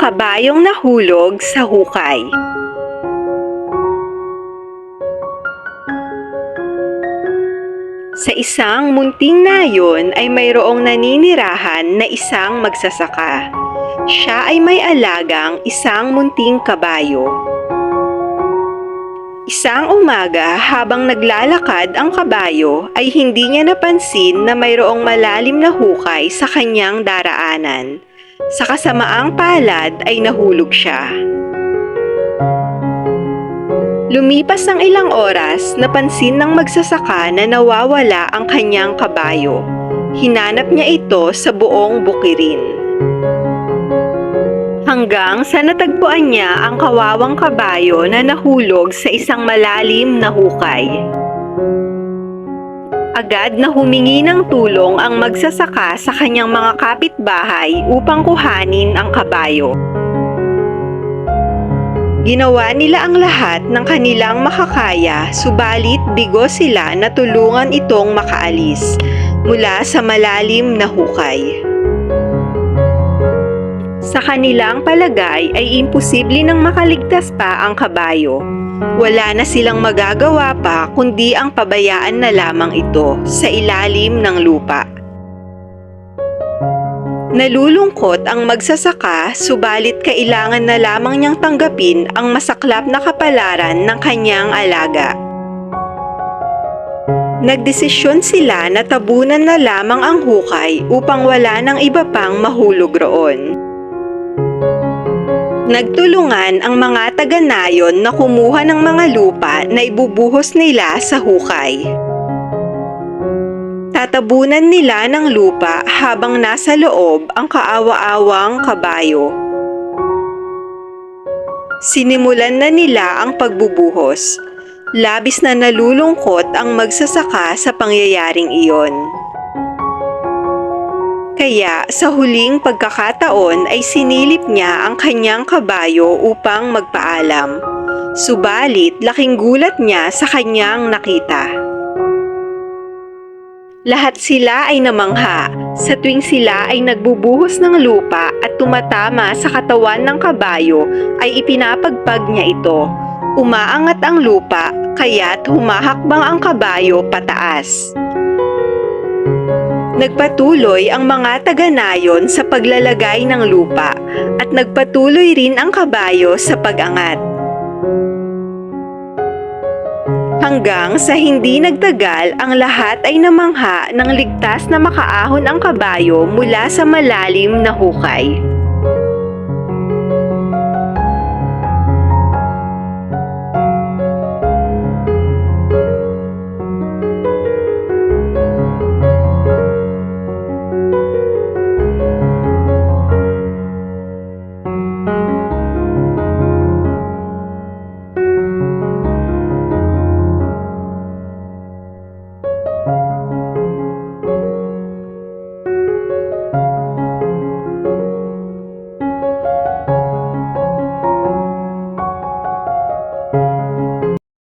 kabayong nahulog sa hukay. Sa isang munting nayon ay mayroong naninirahan na isang magsasaka. Siya ay may alagang isang munting kabayo. Isang umaga habang naglalakad ang kabayo ay hindi niya napansin na mayroong malalim na hukay sa kanyang daraanan. Sa kasamaang palad ay nahulog siya. Lumipas ng ilang oras, napansin ng magsasaka na nawawala ang kanyang kabayo. Hinanap niya ito sa buong bukirin. Hanggang sa natagpuan niya ang kawawang kabayo na nahulog sa isang malalim na hukay. Agad na humingi ng tulong ang magsasaka sa kanyang mga kapitbahay upang kuhanin ang kabayo. Ginawa nila ang lahat ng kanilang makakaya, subalit bigo sila na tulungan itong makaalis mula sa malalim na hukay. Sa kanilang palagay ay imposible nang makaligtas pa ang kabayo. Wala na silang magagawa pa kundi ang pabayaan na lamang ito sa ilalim ng lupa. Nalulungkot ang magsasaka, subalit kailangan na lamang niyang tanggapin ang masaklap na kapalaran ng kanyang alaga. Nagdesisyon sila na tabunan na lamang ang hukay upang wala nang iba pang mahulog roon. Nagtulungan ang mga taga-nayon na kumuha ng mga lupa na ibubuhos nila sa hukay. Tatabunan nila ng lupa habang nasa loob ang kaawa-awang kabayo. Sinimulan na nila ang pagbubuhos. Labis na nalulungkot ang magsasaka sa pangyayaring iyon. Kaya sa huling pagkakataon ay sinilip niya ang kanyang kabayo upang magpaalam. Subalit laking gulat niya sa kanyang nakita. Lahat sila ay namangha sa tuwing sila ay nagbubuhos ng lupa at tumatama sa katawan ng kabayo ay ipinapagpag niya ito. Umaangat ang lupa kaya't humahakbang ang kabayo pataas. Nagpatuloy ang mga taga-nayon sa paglalagay ng lupa at nagpatuloy rin ang kabayo sa pag-angat. Hanggang sa hindi nagtagal, ang lahat ay namangha ng ligtas na makaahon ang kabayo mula sa malalim na hukay.